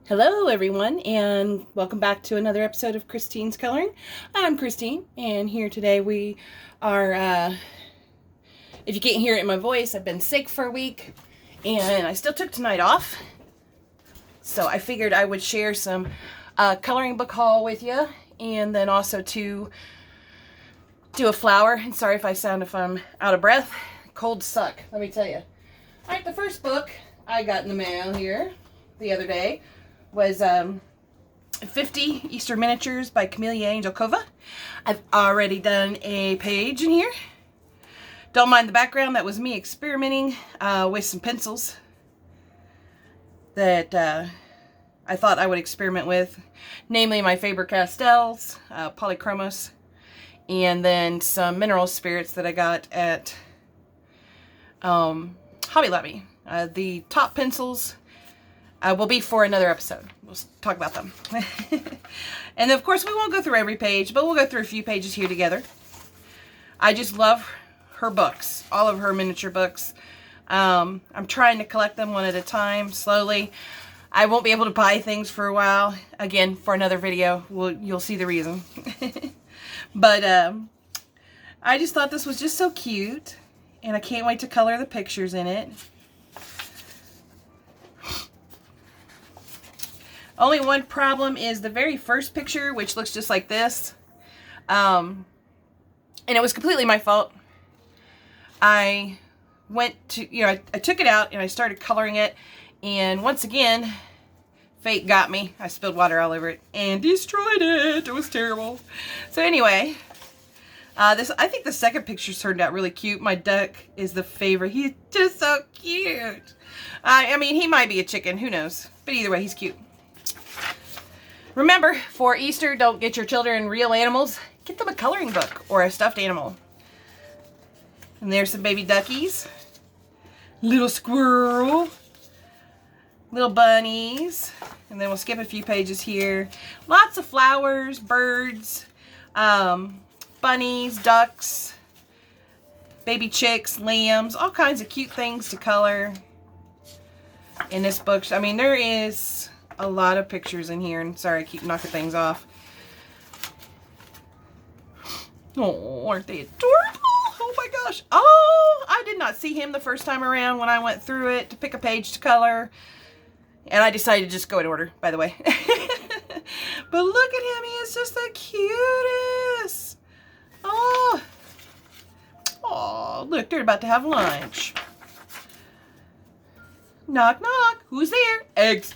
Hello everyone, and welcome back to another episode of Christine's Coloring. I'm Christine, and here today we are, if you can't hear it in my voice, I've been sick for a week, and I still took tonight off, so I figured I would share some coloring book haul with you, and then also to do a flower. And sorry if I'm out of breath. Colds suck, let me tell you. Alright, the first book I got in the mail here the other day was 50 Easter Miniatures by Camilla Angelkova. I've already done a page in here. Don't mind the background. That was me experimenting with some pencils that I thought I would experiment with. Namely my Faber-Castells, Polychromos, and then some mineral spirits that I got at Hobby Lobby. The top pencils will be for another episode. We'll talk about them. And of course, we won't go through every page, but we'll go through a few pages here together. I just love her books, all of her miniature books. I'm trying to collect them one at a time, slowly. I won't be able to buy things for a while. Again, for another video, you'll see the reason. But I just thought this was just so cute, and I can't wait to color the pictures in it. Only one problem is the very first picture, which looks just like this. And it was completely my fault. I went to, I took it out and I started coloring it. And once again, fate got me. I spilled water all over it and destroyed it. It was terrible. So anyway, I think the second picture turned out really cute. My duck is the favorite. He's just so cute. I mean, he might be a chicken. Who knows? But either way, he's cute. Remember, for Easter, don't get your children real animals. Get them a coloring book or a stuffed animal. And there's some baby duckies. Little squirrel. Little bunnies. And then we'll skip a few pages here. Lots of flowers, birds, bunnies, ducks, baby chicks, lambs, all kinds of cute things to color in this book. I mean, there is a lot of pictures in here, and sorry I keep knocking things off. Oh, aren't they adorable? Oh my gosh. Oh, I did not see him the first time around when I went through it to pick a page to color. And I decided to just go in order, by the way. But look at him. He is just the cutest. Oh. Oh, look, they're about to have lunch. Knock, knock. Who's there? Eggs.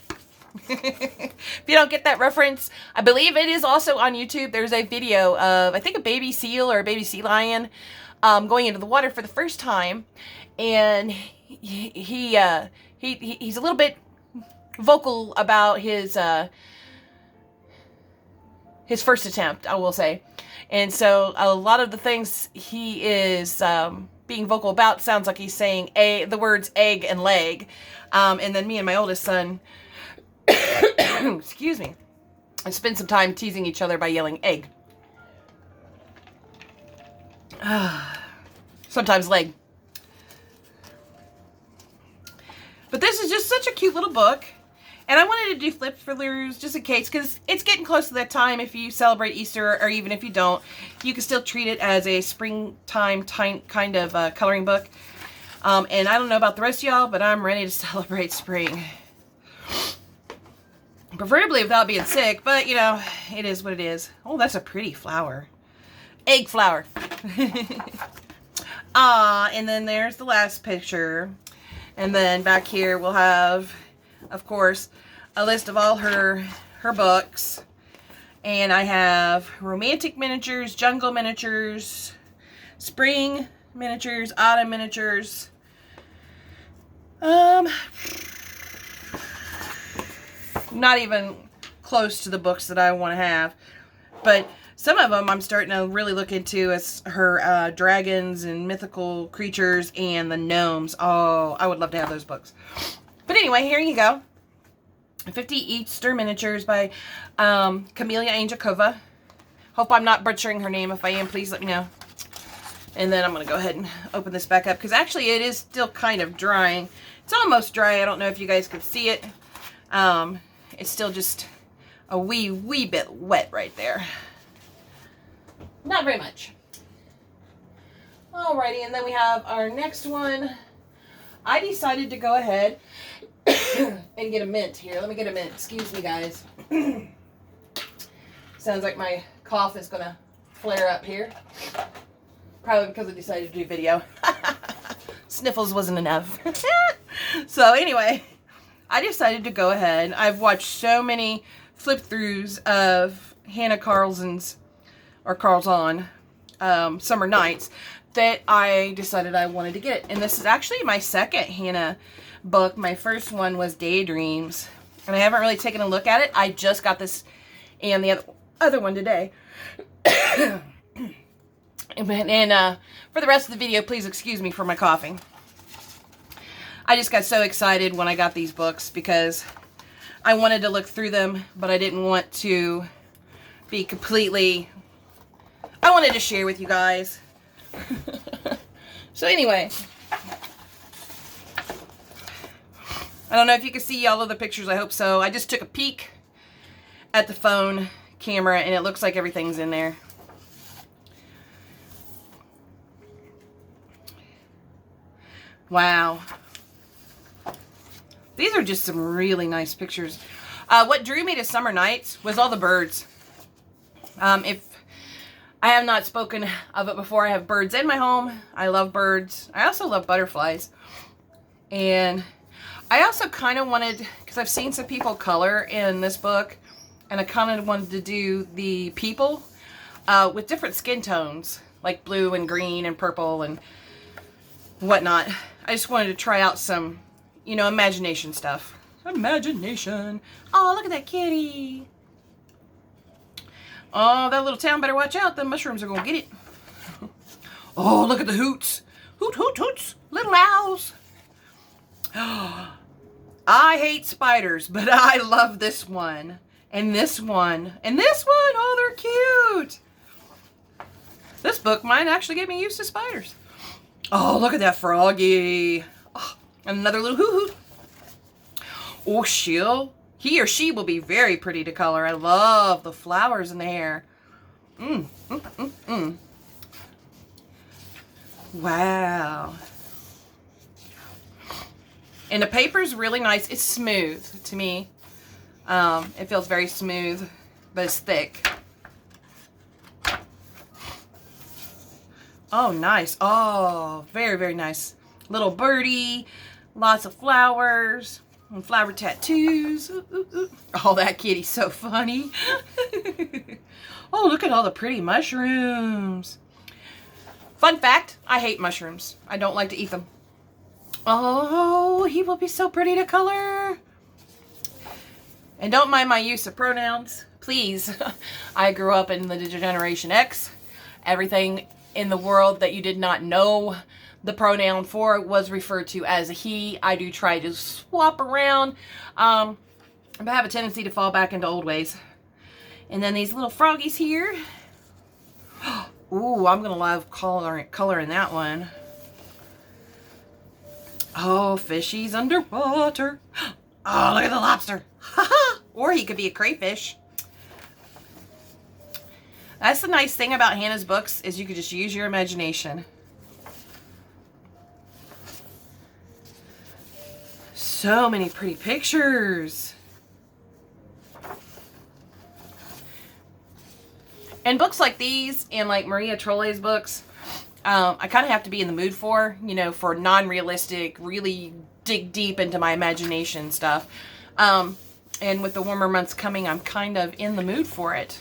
If you don't get that reference, I believe it is also on YouTube. There's a video of, I think, a baby seal or a baby sea lion going into the water for the first time, and he's a little bit vocal about his first attempt, I will say. And so a lot of the things he is being vocal about sounds like he's saying the words egg and leg. And then me and my oldest son, excuse me, I spent some time teasing each other by yelling egg. Sometimes leg. But this is just such a cute little book. And I wanted to do flip throughs just in case, because it's getting close to that time. If you celebrate Easter, or even if you don't, you can still treat it as a springtime kind of coloring book. And I don't know about the rest of y'all, but I'm ready to celebrate spring. Preferably without being sick, but, it is what it is. Oh, that's a pretty flower. Egg flower. And then there's the last picture. And then back here we'll have, of course, a list of all her books. And I have romantic miniatures, jungle miniatures, spring miniatures, autumn miniatures. Not even close to the books that I want to have. But some of them I'm starting to really look into as her dragons and mythical creatures and the gnomes. Oh, I would love to have those books. But anyway, here you go. 50 Easter Miniatures by Camilla Angelkova. Hope I'm not butchering her name. If I am, please let me know. And then I'm going to go ahead and open this back up, because actually it is still kind of drying. It's almost dry. I don't know if you guys could see it. It's still just a wee bit wet right there. Not very much. Alrighty, and then we have our next one. I decided to go ahead and get a mint here. Let me get a mint. Excuse me, guys. Sounds like my cough is going to flare up here. Probably because I decided to do video. Sniffles wasn't enough. So anyway, I decided to go ahead. I've watched so many flip-throughs of Hannah Carlson's, or Carlson, Summer Nights, that I decided I wanted to get it. And this is actually my second Hannah book. My first one was Daydreams, and I haven't really taken a look at it. I just got this and the other one today. And for the rest of the video, please excuse me for my coughing. I just got so excited when I got these books because I wanted to look through them, but I didn't want to be completely... I wanted to share with you guys. So anyway, I don't know if you can see all of the pictures. I hope so. I just took a peek at the phone camera and it looks like everything's in there. Wow. These are just some really nice pictures. What drew me to Summer Nights was all the birds. If I have not spoken of it before, I have birds in my home. I love birds. I also love butterflies. And I also kind of wanted, because I've seen some people color in this book, and I kind of wanted to do the people with different skin tones, like blue and green and purple and whatnot. I just wanted to try out some, you know, imagination stuff. Imagination. Oh, look at that kitty. Oh, that little town better watch out. The mushrooms are going to get it. Oh, look at the hoots. Hoot, hoot, hoots. Little owls. I hate spiders, but I love this one. And this one. And this one. Oh, they're cute. This book might actually get me used to spiders. Oh, look at that froggy. Oh, another little hoot, hoot. Oh, he or she will be very pretty to color. I love the flowers in the hair. Wow. And the paper's really nice. It's smooth to me. It feels very smooth, but it's thick. Oh, nice. Oh, very, very nice. Little birdie. Lots of flowers. And flower tattoos. Ooh, ooh, ooh. Oh, that kitty's so funny. Oh, look at all the pretty mushrooms. Fun fact, I hate mushrooms. I don't like to eat them. Oh, he will be so pretty to color. And don't mind my use of pronouns, please. I grew up in the Generation X. Everything in the world that you did not know the pronoun for was referred to as a he. I do try to swap around. I have a tendency to fall back into old ways. And then these little froggies here. Ooh, I'm going to love coloring that one. Oh, fishies underwater. Oh, look at the lobster. Or he could be a crayfish. That's the nice thing about Hannah's books is you could just use your imagination. So many pretty pictures. And books like these and like Maria Trolle's books, I kind of have to be in the mood for, you know, for non-realistic, really dig deep into my imagination stuff. And with the warmer months coming, I'm kind of in the mood for it.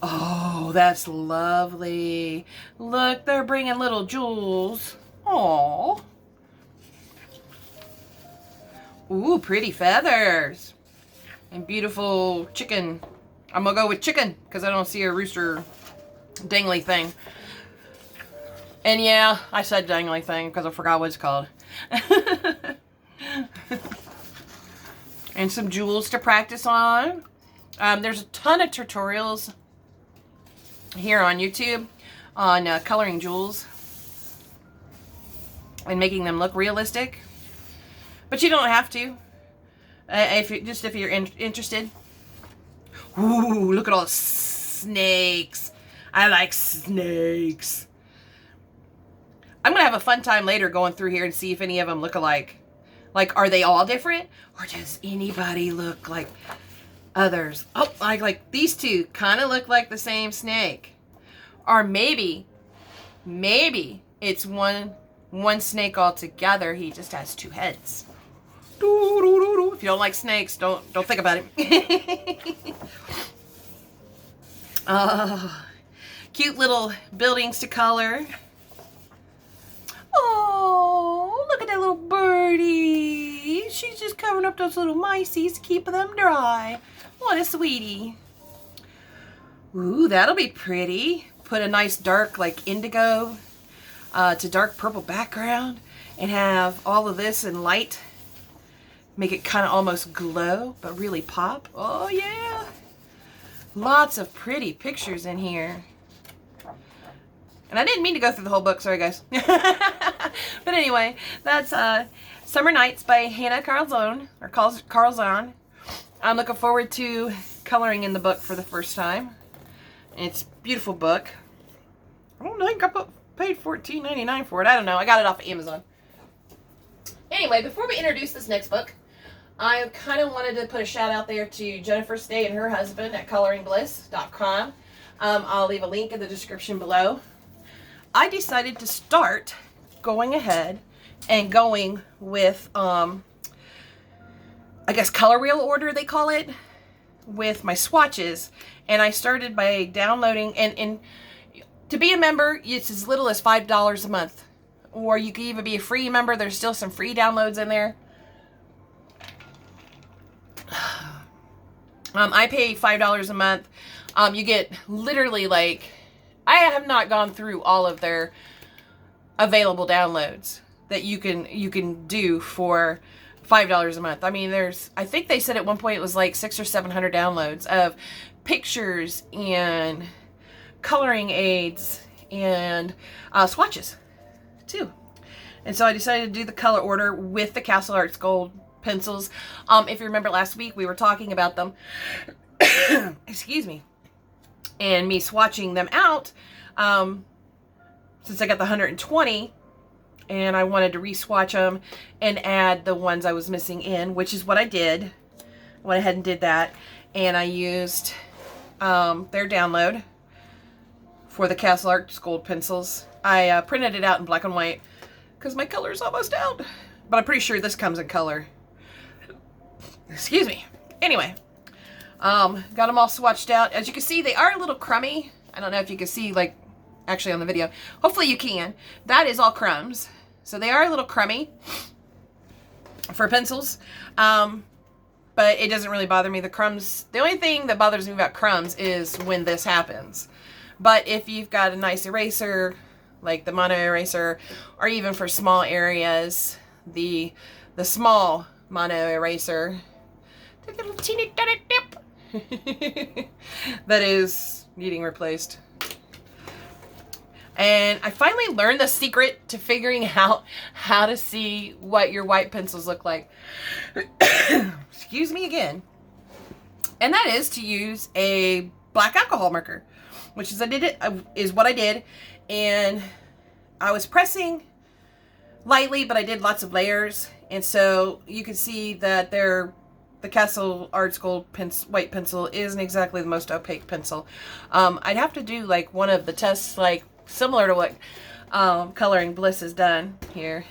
Oh, that's lovely. Look, they're bringing little jewels. Aww. Ooh, pretty feathers. And beautiful chicken. I'm going to go with chicken because I don't see a rooster dangly thing. And yeah, I said dangly thing because I forgot what it's called. And some jewels to practice on. There's a ton of tutorials here on YouTube on coloring jewels and making them look realistic. But you don't have to. If you're interested. Ooh, look at all the snakes. I like snakes. I'm going to have a fun time later going through here and see if any of them look alike. Like, are they all different? Or does anybody look like others? Oh, like these two kind of look like the same snake. Or maybe it's one snake altogether. He just has two heads. If you don't like snakes, don't think about it. Cute little buildings to color. Oh, look at that little birdie. She's just covering up those little miceys, keeping them dry. What a sweetie. Ooh, that'll be pretty. Put a nice dark, like indigo to dark purple background and have all of this in light. Make it kind of almost glow, but really pop. Oh, yeah. Lots of pretty pictures in here. And I didn't mean to go through the whole book. Sorry, guys. But anyway, that's Summer Nights by Hannah Carlzon. I'm looking forward to coloring in the book for the first time. It's a beautiful book. I don't think I paid $14.99 for it. I don't know. I got it off of Amazon. Anyway, before we introduce this next book, I kind of wanted to put a shout out there to Jennifer Stay and her husband at coloringbliss.com. I'll leave a link in the description below. I decided to start going ahead and going with, I guess color wheel order they call it, with my swatches. And I started by downloading, and to be a member, it's as little as $5 a month. Or you can even be a free member. There's still some free downloads in there. I pay $5 a month. You get literally like, I have not gone through all of their available downloads that you can do for $5 a month. I mean, I think they said at one point it was like 600 or 700 downloads of pictures and coloring aids and swatches too. And so I decided to do the color order with the Castle Arts Gold pencils. If you remember last week, we were talking about them. Excuse me. And me swatching them out, since I got the 120, and I wanted to re-swatch them and add the ones I was missing in, which is what I did. I went ahead and did that, and I used their download for the Castle Arts Gold pencils. I printed it out in black and white because my color is almost out, but I'm pretty sure this comes in color. Excuse me. Anyway, got them all swatched out. As you can see, they are a little crummy. I don't know if you can see, like, actually on the video. Hopefully you can. That is all crumbs. So they are a little crummy for pencils. But it doesn't really bother me. The crumbs, the only thing that bothers me about crumbs is when this happens. But if you've got a nice eraser, like the mono eraser, or even for small areas, the small mono eraser, the little teeny tiny dip that is needing replaced. And I finally learned the secret to figuring out how to see what your white pencils look like. Excuse me again. And that is to use a black alcohol marker, which is what I did. And I was pressing lightly, but I did lots of layers. And so you can see that the Castle Arts Gold white pencil isn't exactly the most opaque pencil. I'd have to do like one of the tests, like similar to what Coloring Bliss has done here.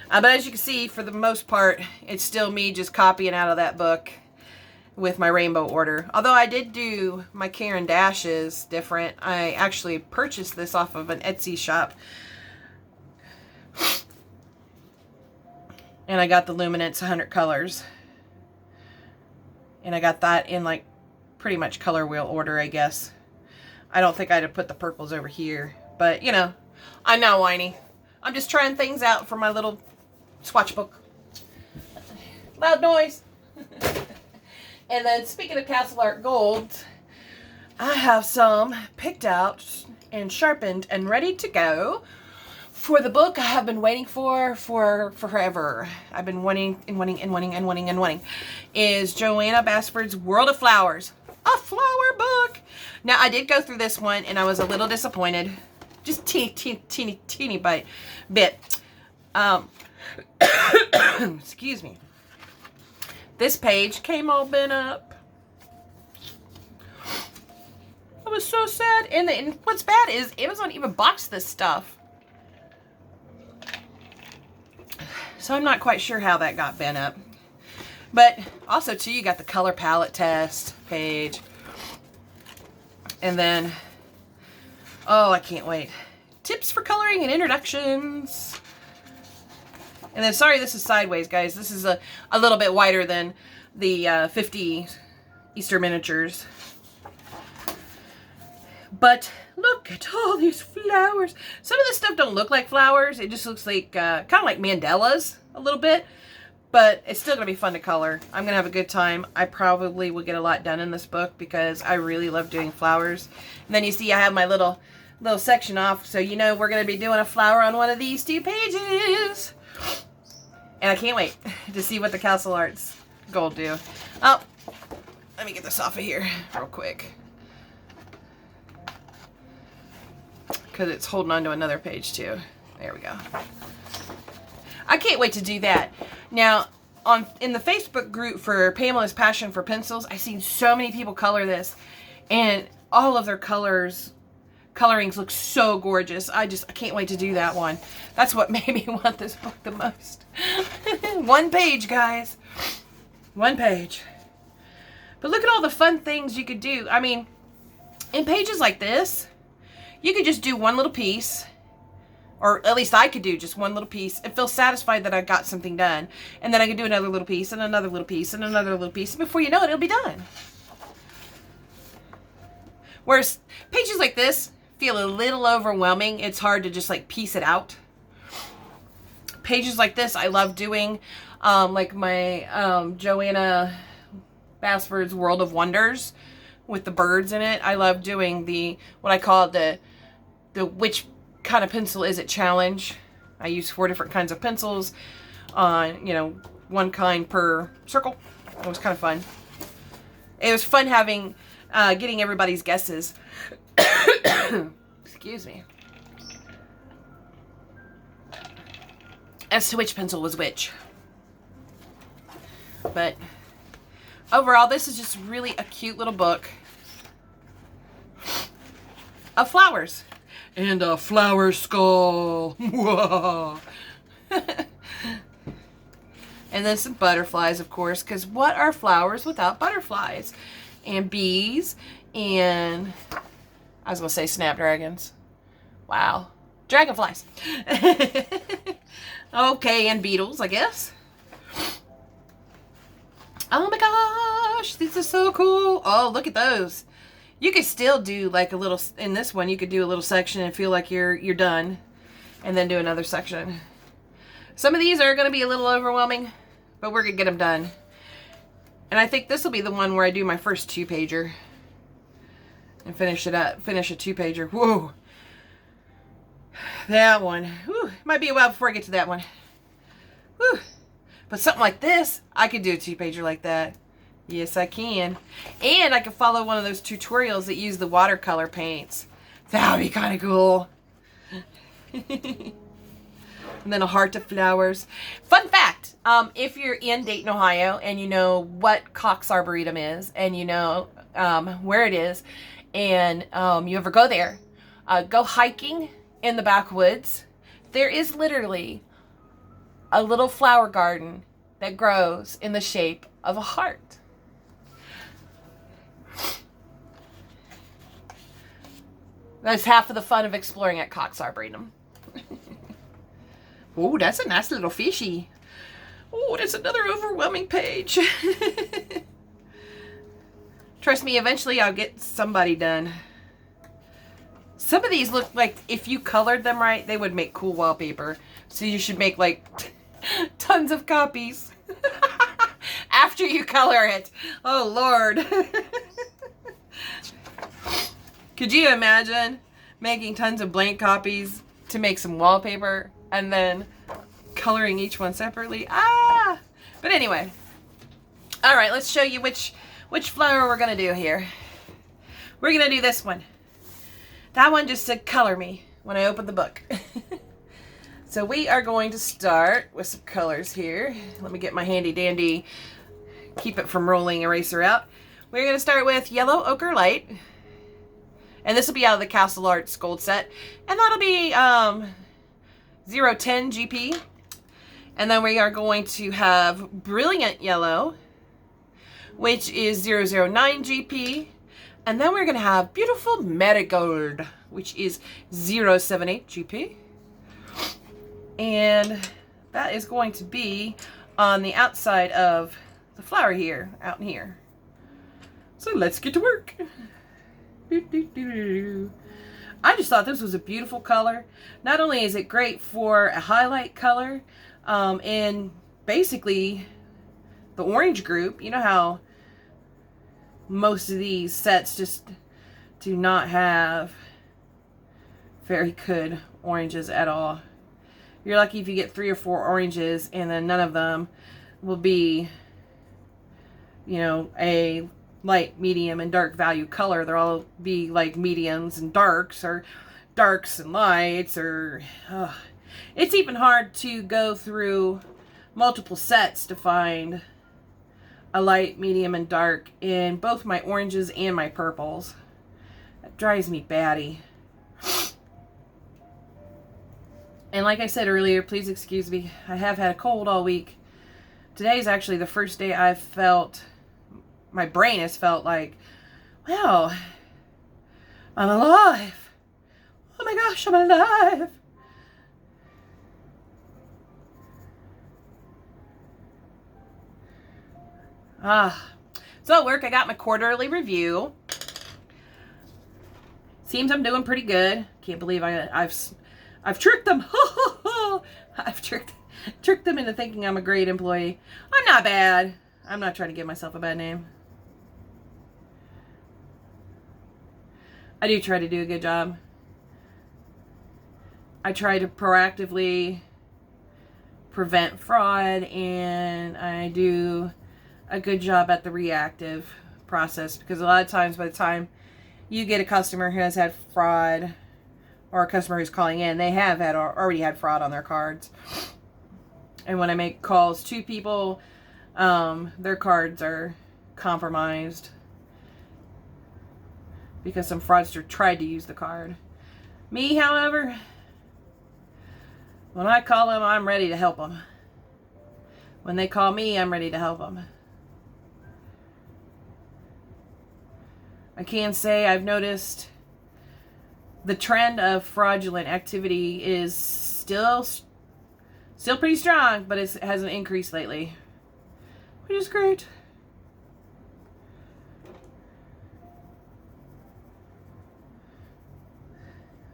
But as you can see, for the most part, it's still me just copying out of that book with my rainbow order. Although I did do my Caran dashes different. I actually purchased this off of an Etsy shop. And I got the Luminance 100 colors. And I got that in like pretty much color wheel order, I guess. I don't think I'd have put the purples over here. But, you know, I'm not whiny. I'm just trying things out for my little swatch book. Loud noise. And then speaking of Castle Art Gold, I have some picked out and sharpened and ready to go for the book I have been waiting for forever. I've been wanting is Joanna Basford's World of Flowers. A flower book. Now, I did go through this one and I was a little disappointed. Just teeny bit. Excuse me. This page came all bent up. I was so sad. And what's bad is Amazon even boxed this stuff. So I'm not quite sure how that got bent up. But also, too, you got the color palette test page. And then, oh, I can't wait. Tips for coloring and introductions. And then, sorry, this is sideways, guys. This is a little bit wider than the 50 Easter miniatures. But look at all these flowers. Some of this stuff don't look like flowers. It just looks like, kind of like mandalas a little bit. But it's still going to be fun to color. I'm going to have a good time. I probably will get a lot done in this book because I really love doing flowers. And then you see I have my little section off. So you know we're going to be doing a flower on one of these 2 pages. And I can't wait to see what the Castle Arts Gold do. Oh, let me get this off of here real quick. Because it's holding on to another page too. There we go. I can't wait to do that. Now, in the Facebook group for Pamela's Passion for Pencils, I've seen so many people color this. And all of their colorings look so gorgeous. I can't wait to do that one. That's what made me want this book the most. 1 page, guys. 1 page. But look at all the fun things you could do. I mean, in pages like this, you could just do one little piece. Or at least I could do just one little piece and feel satisfied that I got something done. And then I could do another little piece and another little piece and another little piece. And before you know it, it'll be done. Whereas pages like this feel a little overwhelming. It's hard to just like piece it out. Pages like this I love doing. Like my Joanna Basford's World of Wonders with the birds in it. I love doing what I call the which kind of pencil is it challenge. I use 4 different kinds of pencils on, you know, 1 kind per circle. It was kind of fun. It was fun having getting everybody's guesses. Excuse me. As to which pencil was which. But overall, this is just really a cute little book of flowers. And a flower skull. Whoa. And then some butterflies, of course, because what are flowers without butterflies? And bees, and I was going to say snapdragons. Wow. Dragonflies. Okay, and beetles, I guess. Oh my gosh, these are so cool. Oh, look at those. You could still do like a little, in this one, you could do a little section and feel like you're done. And then do another section. Some of these are going to be a little overwhelming, but we're going to get them done. And I think this will be the one where I do my first 2-pager. And finish it up. Finish a 2-pager. Whoa. That one. Whew. Might be a while before I get to that one. Whew. But something like this, I could do a 2-pager like that. Yes, I can. And I can follow one of those tutorials that use the watercolor paints. That would be kind of cool. And then a heart of flowers. Fun fact, if you're in Dayton, Ohio, and you know what Cox Arboretum is, and you know where it is, and you ever go there, go hiking in the backwoods. There is literally a little flower garden that grows in the shape of a heart. That's half of the fun of exploring at Cox Arboretum. Oh, that's a nice little fishy. Oh, that's another overwhelming page. Trust me, eventually I'll get somebody done. Some of these look like if you colored them right, they would make cool wallpaper. So you should make like tons of copies after you color it. Oh, Lord. Could you imagine making tons of blank copies to make some wallpaper and then coloring each one separately. But anyway. All right, let's show you which flower we're going to do here. We're going to do this one. That one just said color me when I opened the book. So we are going to start with some colors here. Let me get my handy dandy, keep it from rolling eraser out. We're going to start with Yellow Ochre Light. And this will be out of the Castle Arts Gold set. And that'll be 010 GP. And then we are going to have Brilliant Yellow, which is 009 GP. And then we're going to have Beautiful Marigold, which is 078 GP. And that is going to be on the outside of the flower here, out in here. So let's get to work. I just thought this was a beautiful color. Not only is it great for a highlight color, in basically the orange group. You know how most of these sets just do not have very good oranges at all. You're lucky if you get 3 or 4 oranges, and then none of them will be, you know, a light, medium, and dark value color. They'll all be like mediums and darks, or darks and lights, or it's even hard to go through multiple sets to find a light, medium, and dark in both my oranges and my purples. That drives me batty. And like I said earlier, please excuse me, I have had a cold all week. Today's actually the first day I've felt, my brain has felt like, wow, I'm alive. Oh my gosh, I'm alive. So at work I got my quarterly review. Seems I'm doing pretty good. Can't believe I've tricked them. I've tricked them into thinking I'm a great employee. I'm not bad. I'm not trying to give myself a bad name. I do try to do a good job. I try to proactively prevent fraud, and I do a good job at the reactive process, because a lot of times by the time you get a customer who has had fraud, or a customer who's calling in, they have already had fraud on their cards. And when I make calls to people, their cards are compromised because some fraudster tried to use the card. Me, however, when I call them, I'm ready to help them. When they call me, I'm ready to help them. I can say I've noticed the trend of fraudulent activity is still pretty strong, but it hasn't increased lately, which is great.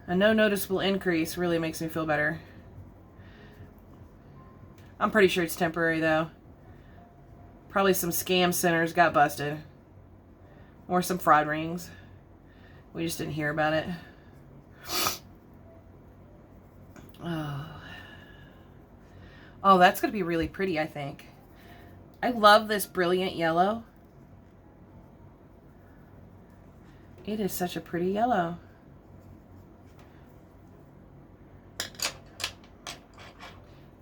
A no noticeable increase really makes me feel better. I'm pretty sure it's temporary though. Probably some scam centers got busted. Or some fraud rings. We just didn't hear about it. Oh, that's going to be really pretty, I think. I love this brilliant yellow. It is such a pretty yellow.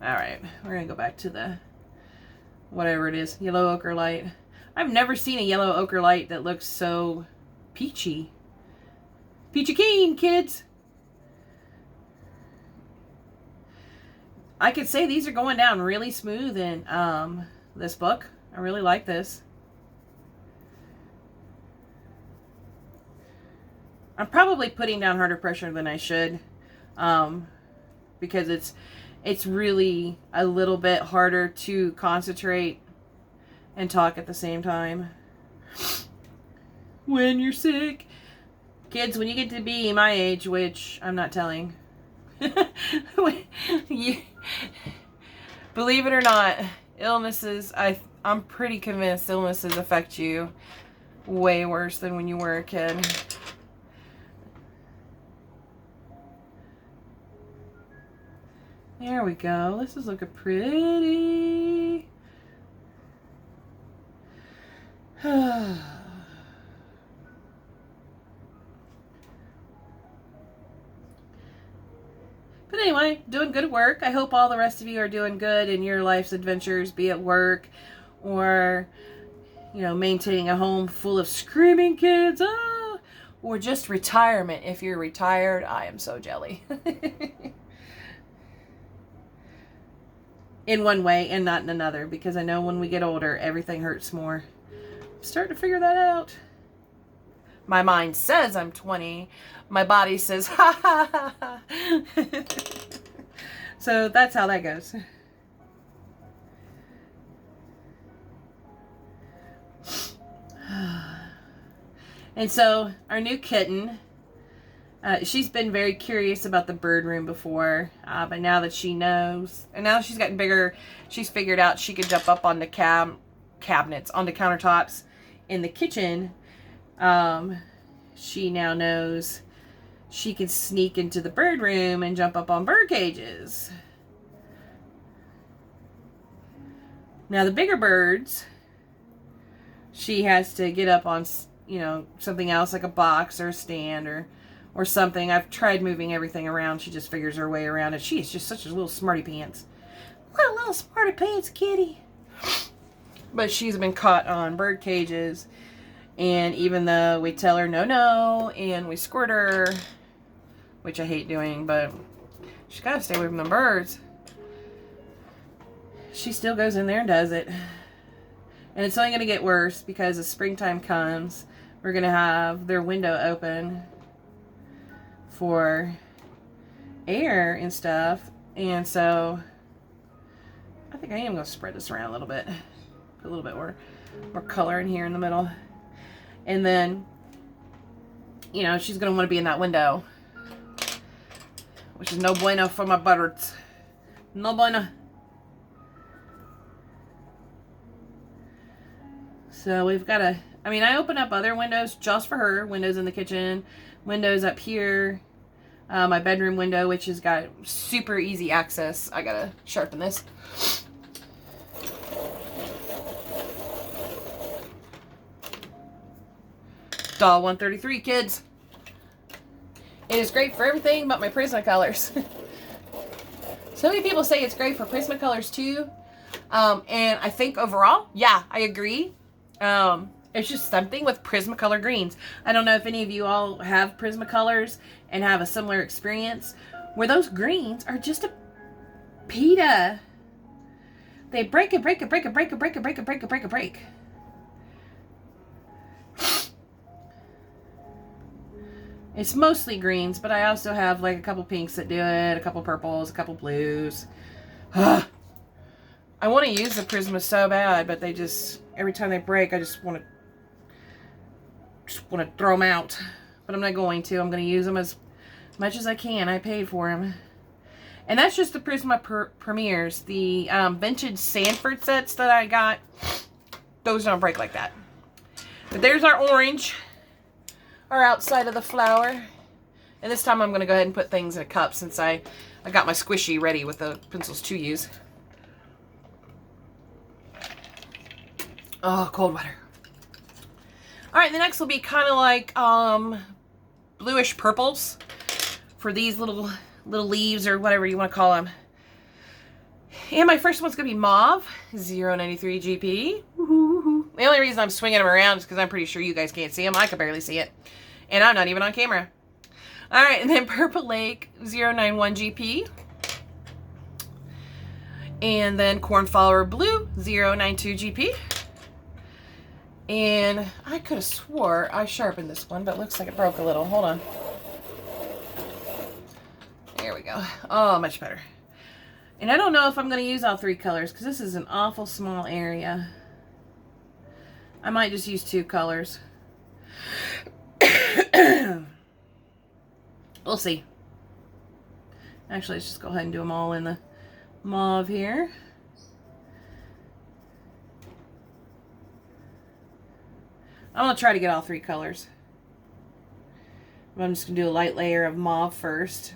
Alright, we're going to go back to the, whatever it is, Yellow Ochre Light. I've never seen a Yellow Ochre Light that looks so peachy. Peachy keen, kids! I could say these are going down really smooth in this book. I really like this. I'm probably putting down harder pressure than I should, because it's really a little bit harder to concentrate and talk at the same time when you're sick. Kids, when you get to be my age, which I'm not telling, believe it or not, illnesses, I'm pretty convinced illnesses affect you way worse than when you were a kid. There we go. This is looking pretty. But anyway, doing good work. I hope all the rest of you are doing good in your life's adventures, be it work or, you know, maintaining a home full of screaming kids, or just retirement. If you're retired, I am so jelly. In one way and not in another, because I know when we get older, everything hurts more. I'm starting to figure that out. My mind says I'm 20. My body says, ha ha ha ha. So that's how that goes. And so our new kitten, she's been very curious about the bird room before, but now that she knows, and now she's gotten bigger, she's figured out she could jump up on the cabinets, on the countertops in the kitchen. She now knows she can sneak into the bird room and jump up on bird cages. Now the bigger birds, she has to get up on, you know, something else like a box or a stand or something. I've tried moving everything around. She just figures her way around it. She is just such a little smarty pants. What a little smarty pants kitty. But she's been caught on bird cages. And even though we tell her no, and we squirt her, which I hate doing, but she's got to stay away from the birds, she still goes in there and does it. And it's only going to get worse because as springtime comes, we're going to have their window open for air and stuff. And so I think I am going to spread this around a little bit. Put a little bit more color in here in the middle. And then, you know, she's going to want to be in that window, which is no bueno for my birds. No bueno. So we've got to, I mean, I open up other windows just for her. Windows in the kitchen, windows up here. My bedroom window, which has got super easy access. I got to sharpen this. Doll 133, kids. It is great for everything but my Prismacolors. So many people say it's great for Prismacolors too. And I think overall, yeah, I agree. It's just something with Prismacolor greens. I don't know if any of you all have Prismacolors and have a similar experience where those greens are just a pita. They break. It's mostly greens, but I also have like a couple pinks that do it, a couple purples, a couple blues. I want to use the Prisma so bad, but they just, every time they break, I just want to throw them out. But I'm not going to. I'm going to use them as much as I can. I paid for them. And that's just the Prisma Premiers. The vintage Sanford sets that I got, those don't break like that. But there's our orange. Our outside of the flower. And this time I'm going to go ahead and put things in a cup since I got my squishy ready with the pencils to use. Oh, cold water. Alright, the next will be kind of like bluish purples for these little leaves or whatever you want to call them. And my first one's going to be mauve, 093 GP. Woo-hoo-hoo. The only reason I'm swinging them around is because I'm pretty sure you guys can't see them. I can barely see it. And I'm not even on camera. Alright, and then Purple Lake, 091 GP. And then Cornflower Blue, 092 GP. And I could have swore I sharpened this one, but it looks like it broke a little. Hold on. There we go. Oh, much better. And I don't know if I'm going to use all three colors because this is an awful small area. I might just use two colors. We'll see. Actually, let's just go ahead and do them all in the mauve here. I'm going to try to get all three colors. But I'm just going to do a light layer of mauve first.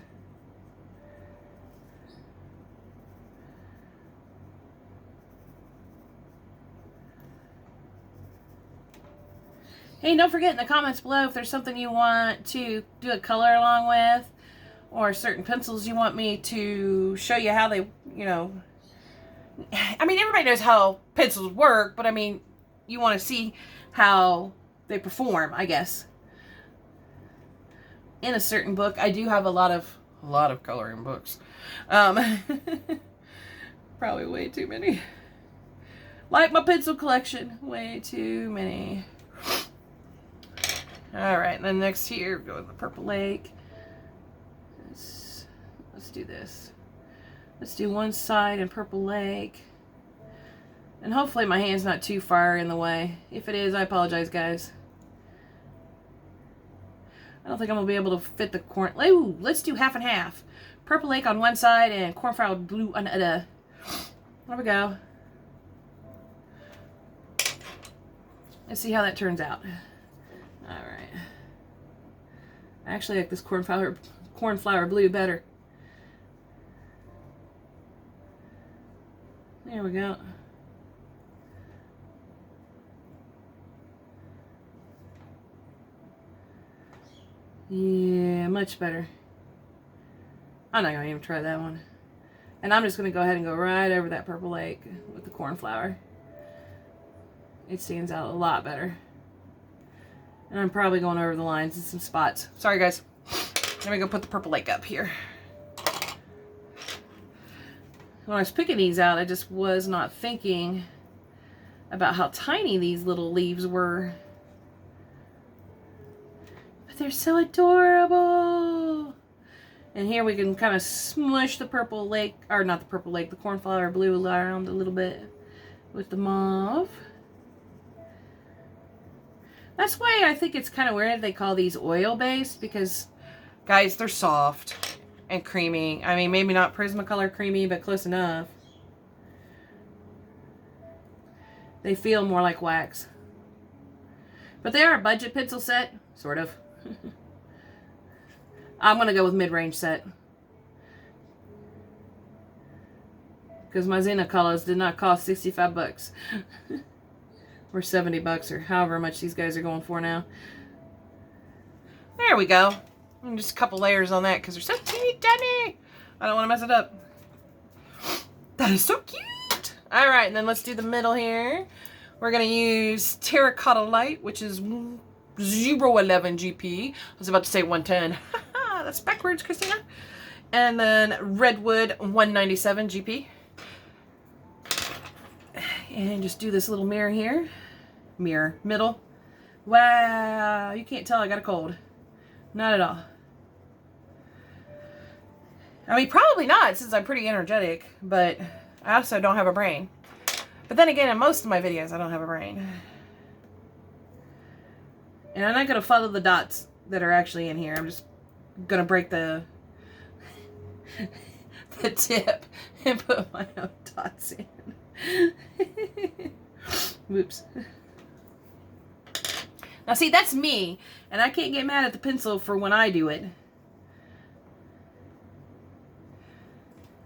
Hey, don't forget in the comments below if there's something you want to do a color along with, or certain pencils you want me to show you how they, you know, I mean, everybody knows how pencils work, but I mean, you want to see how they perform, I guess. In a certain book, I do have a lot of coloring books. Probably way too many. Like my pencil collection, way too many. All right, and then next here, go with the Purple Lake. Let's do this. Let's do one side in Purple Lake. And hopefully my hand's not too far in the way. If it is, I apologize, guys. I don't think I'm going to be able to fit the corn. Ooh, let's do half and half. Purple Lake on one side and cornflower blue on the other. There we go. Let's see how that turns out. Alright. I actually like this cornflower blue better. There we go. Yeah, much better. I'm not going to even try that one. And I'm just going to go ahead and go right over that Purple Lake with the cornflower. It stands out a lot better. And I'm probably going over the lines in some spots. Sorry, guys. Let me go put the Purple Lake up here. When I was picking these out, I just was not thinking about how tiny these little leaves were. But they're so adorable. And here we can kind of smush the Purple Lake, or not the Purple Lake, the cornflower blue around a little bit with the mauve. That's why I think it's kind of weird they call these oil-based, because, guys, they're soft and creamy. I mean, maybe not Prismacolor creamy, but close enough. They feel more like wax. But they are a budget pencil set, sort of. I'm going to go with mid-range set. Because my Xenocolors did not cost 65 bucks. Or 70 bucks, or however much these guys are going for now. There we go. And just a couple layers on that because they're so teeny tiny. I don't want to mess it up. That is so cute. All right, and then let's do the middle here. We're going to use Terracotta Light, which is 011 GP. I was about to say 110. That's backwards, Christina. And then Redwood 197 GP. And just do this little mirror here. Mirror. Middle. Wow. You can't tell I got a cold. Not at all. I mean, probably not, since I'm pretty energetic. But I also don't have a brain. But then again, in most of my videos, I don't have a brain. And I'm not going to follow the dots that are actually in here. I'm just going to break the tip and put my own dots in. Whoops. Now see, that's me, and I can't get mad at the pencil for when I do it.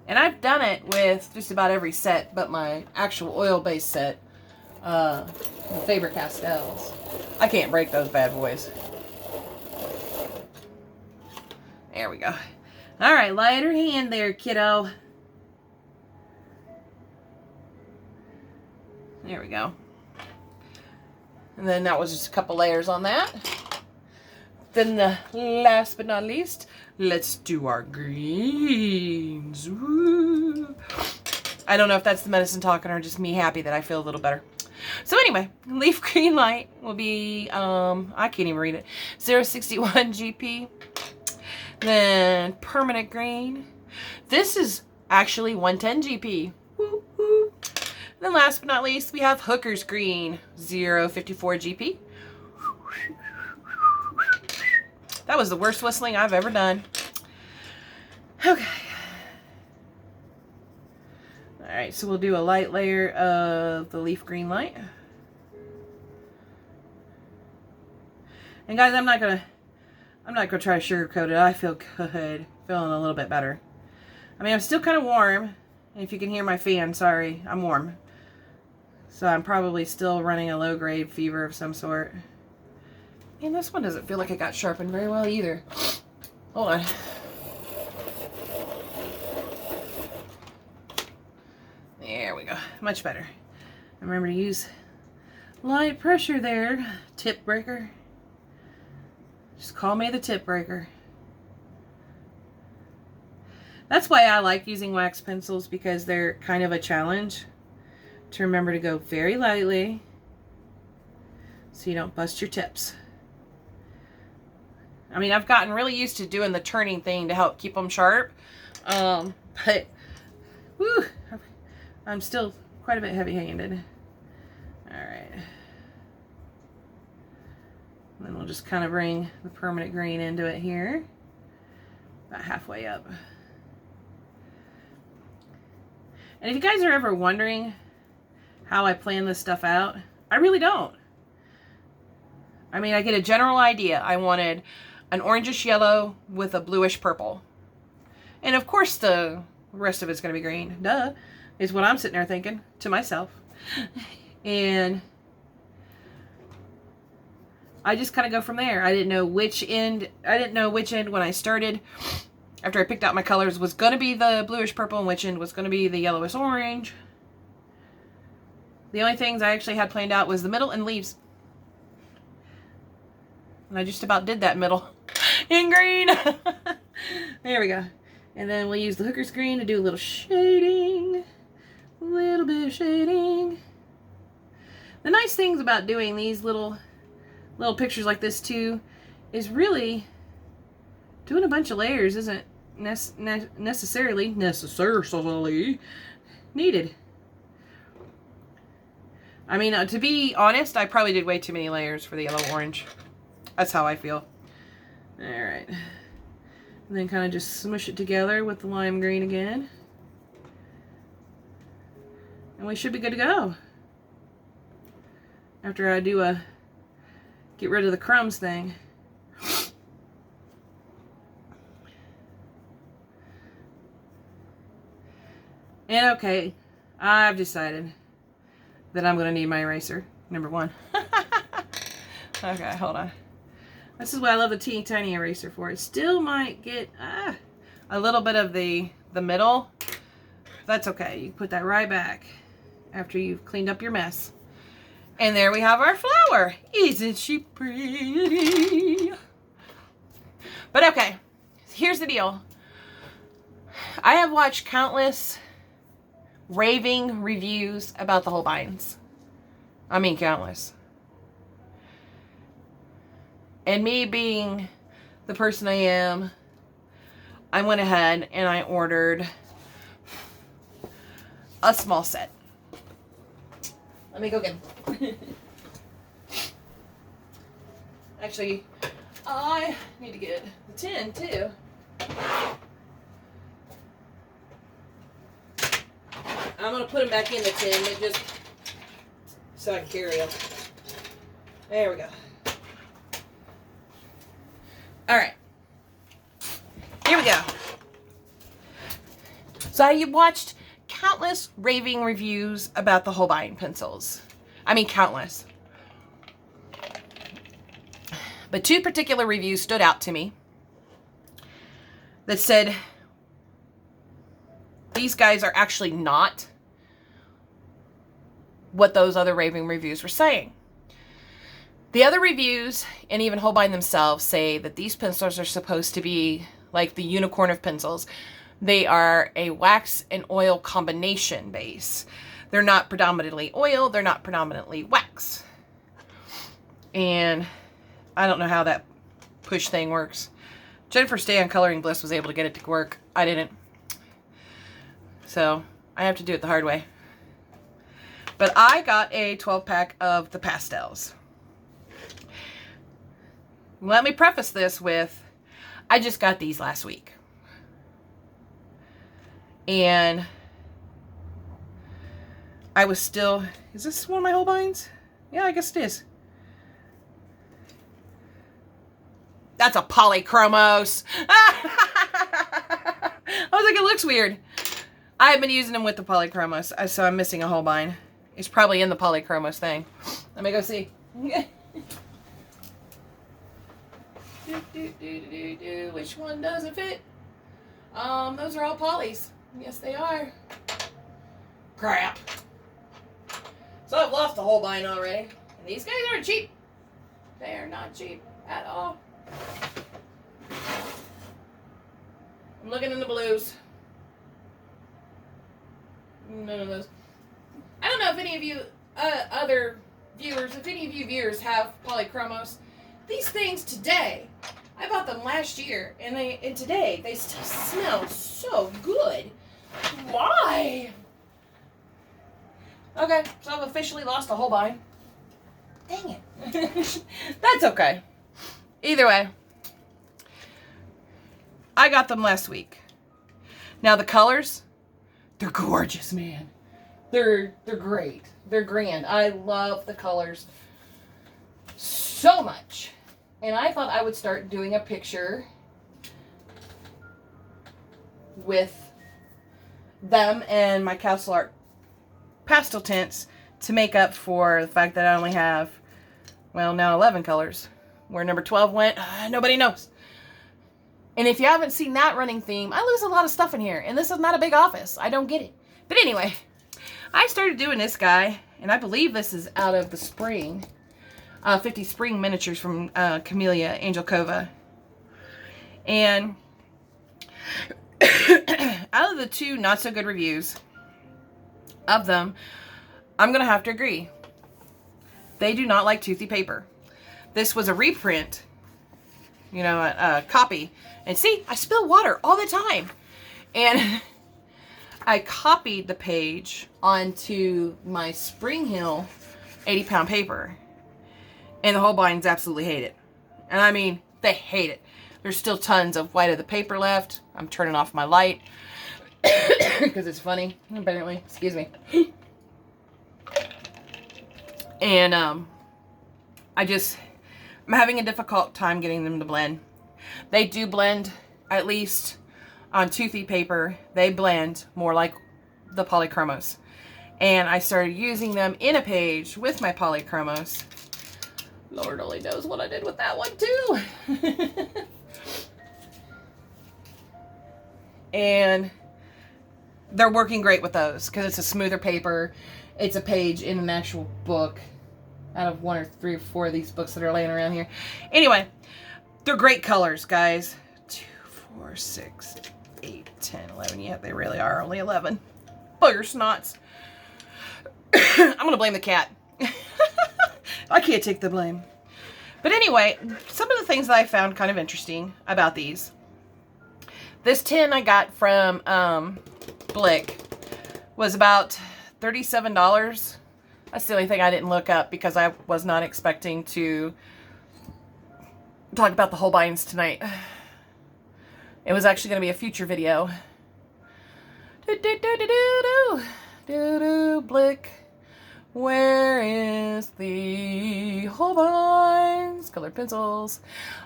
And I've done it with just about every set but my actual oil-based set, the Faber-Castells. I can't break those bad boys. There we go. Alright, lighter hand there, kiddo. There we go. And then that was just a couple layers on that. Then the last but not least, let's do our greens. Woo. I don't know if that's the medicine talking or just me happy that I feel a little better. So anyway, leaf green light will be, I can't even read it, 061 GP. Then permanent green. This is actually 110 GP. Woo, woo. Then last but not least, we have Hooker's Green, 054 GP. That was the worst whistling I've ever done. Okay. Alright, so we'll do a light layer of the leaf green light. And guys, I'm not gonna try to sugarcoat it. I feel good. Feeling a little bit better. I mean, I'm still kind of warm. And if you can hear my fan, sorry, I'm warm. So I'm probably still running a low-grade fever of some sort. And this one doesn't feel like it got sharpened very well either. Hold on. There we go. Much better. Remember to use light pressure there. Tip breaker. Just call me the tip breaker. That's why I like using wax pencils, because they're kind of a challenge to remember to go very lightly so you don't bust your tips. I mean, I've gotten really used to doing the turning thing to help keep them sharp. But, whew, I'm still quite a bit heavy-handed. All right. Then we'll just kind of bring the permanent green into it here. About halfway up. And if you guys are ever wondering how I plan this stuff out, I really don't. I mean, I get a general idea. I wanted an orangish yellow with a bluish purple. And of course the rest of it's going to be green. Duh, is what I'm sitting there thinking to myself. And I just kind of go from there. I didn't know which end when I started, after I picked out my colors, was going to be the bluish purple and which end was going to be the yellowish orange. The only things I actually had planned out was the middle and leaves. And I just about did that middle in green. There we go. And then we'll use the hooker's green to do a little shading. A little bit of shading. The nice things about doing these little pictures like this too is really doing a bunch of layers isn't necessarily needed. I mean, to be honest, I probably did way too many layers for the yellow orange. That's how I feel. All right. And then kind of just smush it together with the lime green again. And we should be good to go. After I do a get rid of the crumbs thing. And okay, I've decided that I'm going to need my eraser, number one. Okay, hold on. This is what I love the teeny tiny eraser for. It still might get a little bit of the middle. That's okay. You put that right back after you've cleaned up your mess. And there we have our flower. Isn't she pretty? But okay, here's the deal. I have watched countless raving reviews about the Holbeins. I mean, countless. And me being the person I am, I went ahead and I ordered a small set. Let me go get them. Actually, I need to get the tin too. I'm going to put them back in the tin, but just so I can carry them. There we go. All right. Here we go. So I watched countless raving reviews about the Holbein pencils. I mean, countless. But two particular reviews stood out to me that said these guys are actually not what those other raving reviews were saying. The other reviews, and even Holbein themselves, say that these pencils are supposed to be like the unicorn of pencils. They are a wax and oil combination base. They're not predominantly oil, they're not predominantly wax. And I don't know how that push thing works. Jennifer Stay on Coloring Bliss was able to get it to work. I didn't. So I have to do it the hard way. But I got a 12-pack of the pastels. Let me preface this with, I just got these last week. And I was still, is this one of my Holbeins? Yeah, I guess it is. That's a polychromos. I was like, it looks weird. I've been using them with the polychromos, so I'm missing a Holbein. It's probably in the polychromos thing. Let me go see. Which one doesn't fit? Those are all polys. Yes, they are. Crap. So I've lost a whole bind already. And these guys aren't cheap. They are not cheap at all. I'm looking in the blues. None of those. I don't know if any of you other viewers, if any of you viewers have polychromos. These things today, I bought them last year, and today they still smell so good. Why? Okay, so I've officially lost a whole bind. Dang it. That's okay. Either way, I got them last week. Now the colors, they're gorgeous, man. They're great. They're grand. I love the colors so much. And I thought I would start doing a picture with them and my Castle Art pastel tints to make up for the fact that I only have, well, now 11 colors. Where number 12 went, nobody knows. And if you haven't seen that running theme, I lose a lot of stuff in here. And this is not a big office. I don't get it. But anyway, I started doing this guy, and I believe this is out of the spring. 50 spring miniatures from Camilla, Angelkova. And out of the 2 not so good reviews of them, I'm going to have to agree. They do not like toothy paper. This was a reprint, you know, a copy. And see, I spill water all the time. And I copied the page onto my Spring Hill 80-pound paper. And the whole binds absolutely hate it. And I mean, they hate it. There's still tons of white of the paper left. I'm turning off my light. Because it's funny, apparently. Excuse me. And, I'm having a difficult time getting them to blend. They do blend, at least on toothy paper, they blend more like the polychromos. And I started using them in a page with my polychromos. Lord only knows what I did with that one too. And they're working great with those because it's a smoother paper. It's a page in an actual book out of 1 or 3 or 4 of these books that are laying around here. Anyway, they're great colors, guys. 2, 4, 6, 8, 10, 11. Yeah, they really are only 11. Bugger snots. I'm going to blame the cat. I can't take the blame. But anyway, some of the things that I found kind of interesting about these. This tin I got from Blick was about $37. That's the only thing I didn't look up because I was not expecting to talk about the whole binds tonight. It was actually going to be a future video. Blick. Where is the Holbein's colored pencils?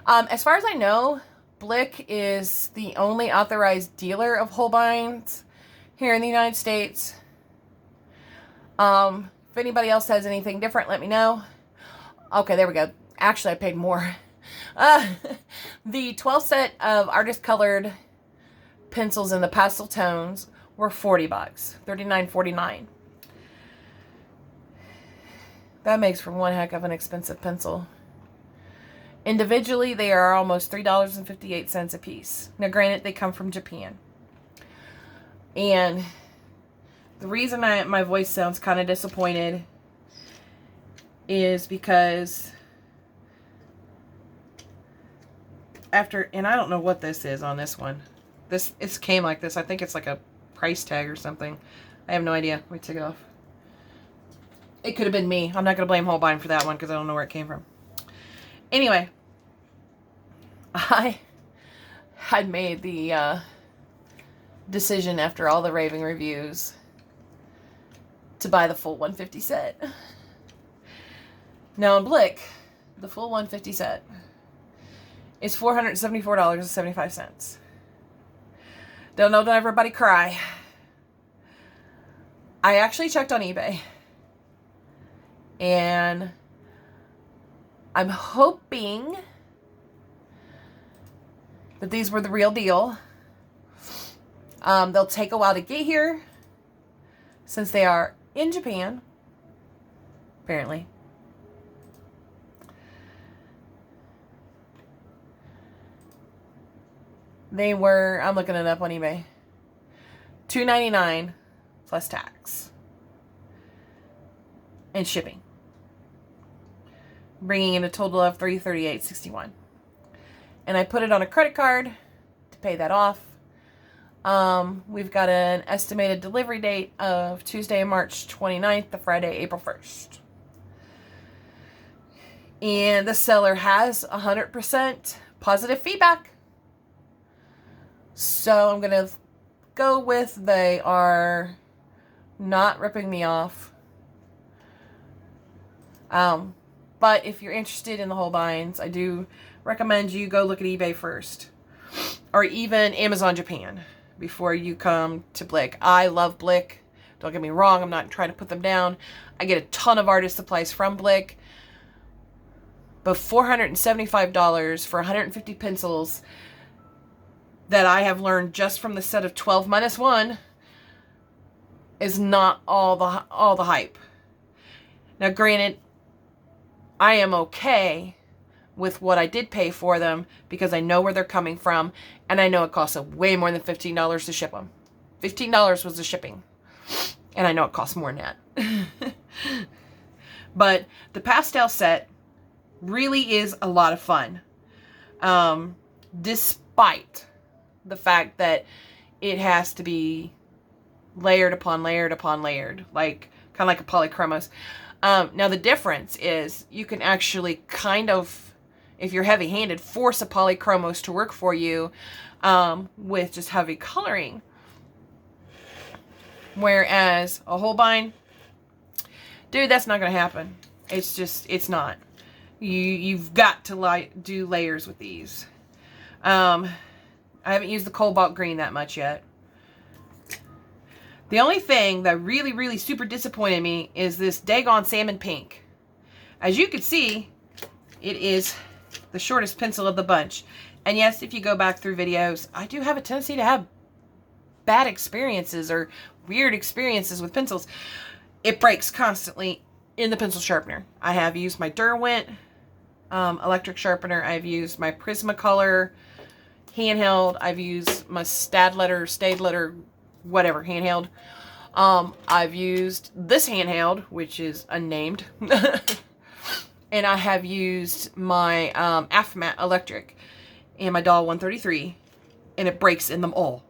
As far as I know, Blick is the only authorized dealer of Holbein's here in the United States. If anybody else has anything different, let me know. Okay, there we go. Actually, I paid more. The 12 set of artist colored pencils in the pastel tones were $40, $39.49. That makes for one heck of an expensive pencil. Individually, they are almost $3.58 a piece. Now, granted, they come from Japan. And the reason my voice sounds kind of disappointed is because and I don't know what this is on this one. It came like this. I think it's like a price tag or something. I have no idea. Let me take it off. It could have been me. I'm not going to blame Holbein for that one because I don't know where it came from. Anyway, I had made the decision after all the raving reviews to buy the full 150 set. Now in Blick, the full 150 set is $474.75. Don't everybody cry. I actually checked on eBay. And I'm hoping But these were the real deal. They'll take a while to get here since they are in Japan, apparently. They were, I'm looking it up on eBay, $2.99 plus tax and shipping, bringing in a total of $338.61. And I put it on a credit card to pay that off. We've got an estimated delivery date of Tuesday, March 29th to Friday, April 1st. And the seller has 100% positive feedback. So I'm going to go with they are not ripping me off. But if you're interested in the Holbeins, I do recommend you go look at eBay first. Or even Amazon Japan before you come to Blick. I love Blick. Don't get me wrong. I'm not trying to put them down. I get a ton of artist supplies from Blick. But $475 for 150 pencils that I have learned just from the set of 12 minus 1 is not all the hype. Now, granted, I am okay with what I did pay for them because I know where they're coming from, and I know it costs way more than $15 to ship them. $15 was the shipping, and I know it costs more than that. But the pastel set really is a lot of fun, despite the fact that it has to be layered upon layered upon layered, like kind of like a polychromos. Now the difference is you can actually kind of, if you're heavy-handed, force a polychromos to work for you with just heavy coloring. Whereas a Holbein, dude, that's not going to happen. It's just, it's not. You've got to do layers with these. I haven't used the cobalt green that much yet. The only thing that really, really super disappointed me is this daggone salmon pink. As you can see, it is the shortest pencil of the bunch. And yes, if you go back through videos, I do have a tendency to have bad experiences or weird experiences with pencils. It breaks constantly in the pencil sharpener. I have used my Derwent electric sharpener. I've used my Prismacolor handheld. I've used my Staedtler, whatever, handheld. I've used this handheld, which is unnamed. And I have used my Afmat electric and my Doll 133, and it breaks in them all.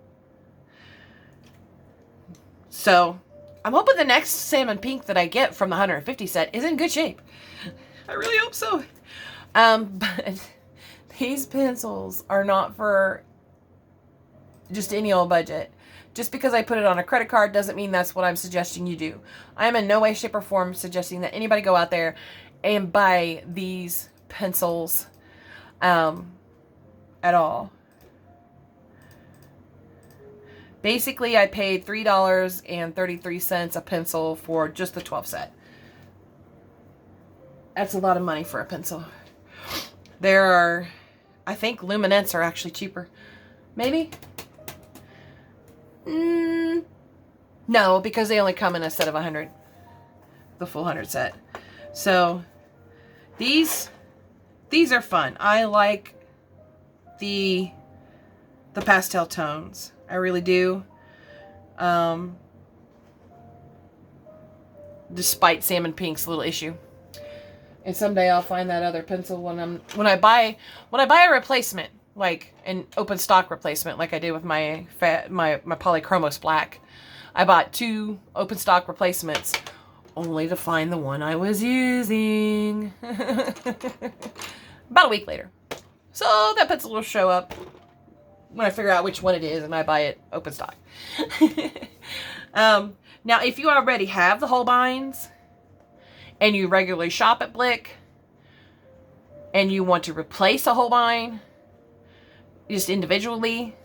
So I'm hoping the next salmon pink that I get from the 150 set is in good shape. I really hope so. But these pencils are not for just any old budget. Just because I put it on a credit card doesn't mean that's what I'm suggesting you do. I am in no way, shape, or form suggesting that anybody go out there and buy these pencils at all. Basically, I paid $3.33 a pencil for just the 12 set. That's a lot of money for a pencil. There are, I think Luminance are actually cheaper. Maybe? No, because they only come in a set of 100. The full 100 set. So, these are fun. I like the pastel tones. I really do. Despite Salmon Pink's little issue. And someday I'll find that other pencil when I buy a replacement, like an open stock replacement, like I did with my Polychromos Black. I bought 2 open stock replacements, only to find the one I was using. About a week later. So that pencil will show up when I figure out which one it is and I buy it open stock. Now, if you already have the Holbeins and you regularly shop at Blick and you want to replace a Holbein just individually,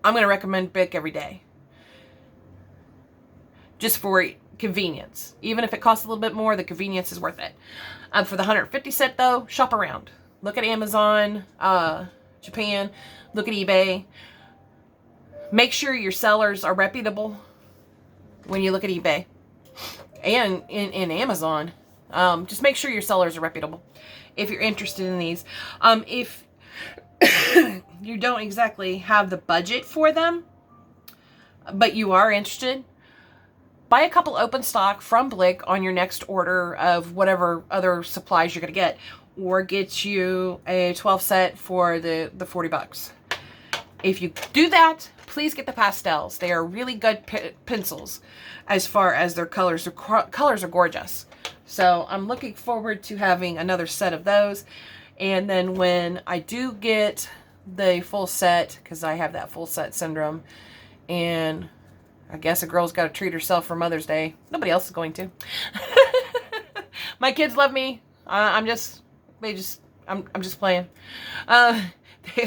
I'm going to recommend Blick every day. Just for convenience. Even if it costs a little bit more, the convenience is worth it. For the 150 set though, shop around. Look at Amazon. Japan, look at eBay. Make sure your sellers are reputable when you look at eBay and in Amazon. Just make sure your sellers are reputable if you're interested in these. If you don't exactly have the budget for them, but you are interested, buy a couple open stock from Blick on your next order of whatever other supplies you're going to get, or get you a 12 set for the $40. If you do that, please get the pastels. They are really good pencils as far as their colors. Their colors are gorgeous. So I'm looking forward to having another set of those. And then when I do get the full set, because I have that full set syndrome, and I guess a girl's got to treat herself for Mother's Day. Nobody else is going to. My kids love me. I'm just playing.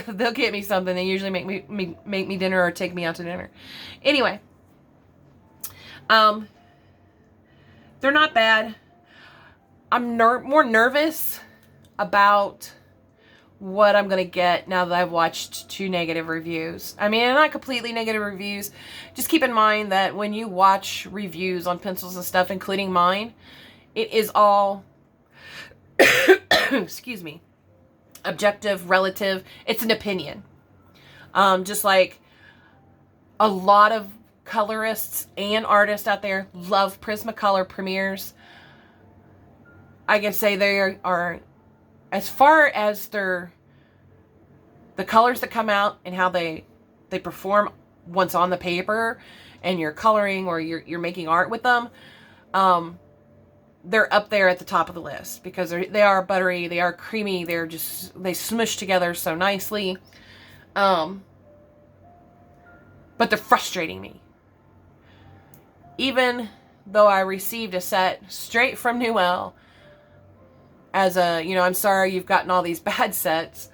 They'll get me something. They usually make me dinner or take me out to dinner. Anyway, they're not bad. I'm more nervous about what I'm going to get now that I've watched 2 negative reviews. I mean, not completely negative reviews. Just keep in mind that when you watch reviews on pencils and stuff, including mine, it is all, excuse me, objective, relative. It's an opinion. Just like a lot of colorists and artists out there love Prismacolor premieres. I can say they are, as far as the colors that come out and how they perform once on the paper and you're coloring or you're making art with them, they're up there at the top of the list because they are buttery, they are creamy, they smush together so nicely. But they're frustrating me. Even though I received a set straight from Newell as a, I'm sorry you've gotten all these bad sets.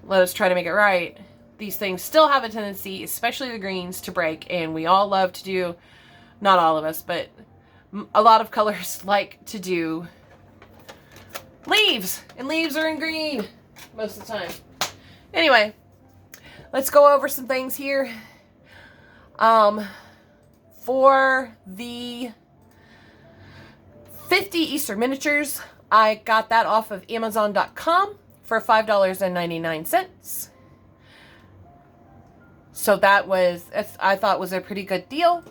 Let us try to make it right. These things still have a tendency, especially the greens, to break. And we all love to do, not all of us, but a lot of colors like to do leaves. And leaves are in green most of the time. Anyway, let's go over some things here. For the 50 Easter miniatures, I got that off of Amazon.com for $5.99. So that was, I thought was a pretty good deal.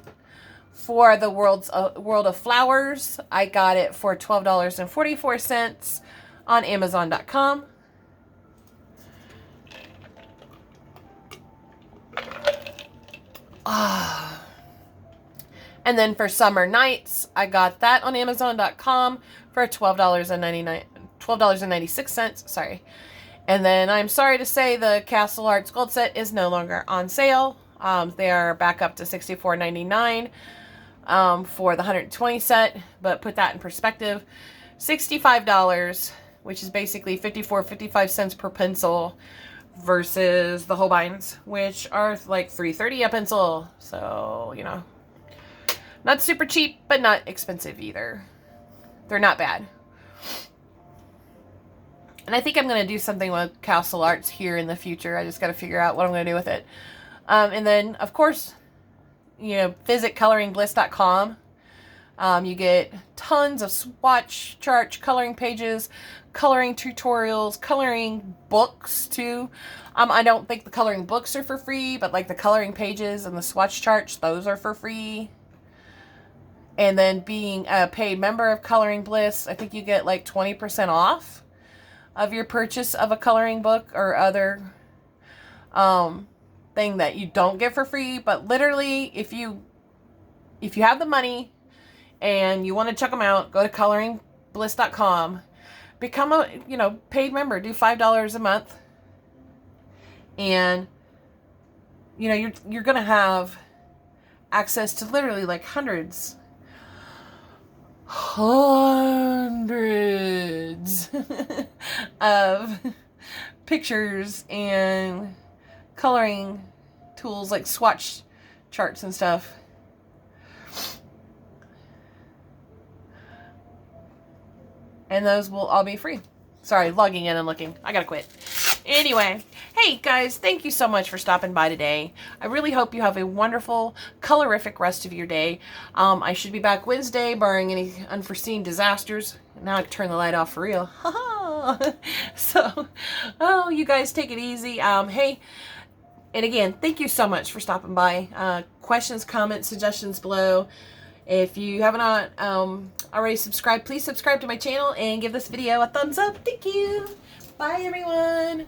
For the World of Flowers, I got it for $12.44 on Amazon.com. And then for Summer Nights, I got that on Amazon.com for $12.96. Sorry. And then I'm sorry to say the Castle Arts Gold set is no longer on sale. They are back up to $64.99 for the 120 set. But put that in perspective, $65, which is basically 55 cents per pencil, versus the Holbeins, which are like $3.30 a pencil. So, not super cheap, but not expensive either. They're not bad. And I think I'm going to do something with Castle Arts here in the future. I just got to figure out what I'm going to do with it. And then, of course, visit coloringbliss.com. You get tons of swatch charts, coloring pages, coloring tutorials, coloring books too. I don't think the coloring books are for free, but like the coloring pages and the swatch charts, those are for free. And then being a paid member of Coloring Bliss, I think you get like 20% off of your purchase of a coloring book or other thing that you don't get for free. But literally, if you have the money and you want to check them out, go to coloringbliss.com, become a paid member, do $5 a month, and you're gonna have access to literally like hundreds of pictures and coloring tools like swatch charts and stuff. And those will all be free. Sorry, logging in and looking. I gotta quit. Anyway, hey guys, thank you so much for stopping by today. I really hope you have a wonderful, colorific rest of your day. I should be back Wednesday, barring any unforeseen disasters. Now I can turn the light off for real. So, oh, you guys take it easy. Hey, and again, thank you so much for stopping by. Questions, comments, suggestions below. If you haven't already subscribed, please subscribe to my channel and give this video a thumbs up. Thank you. Bye, everyone.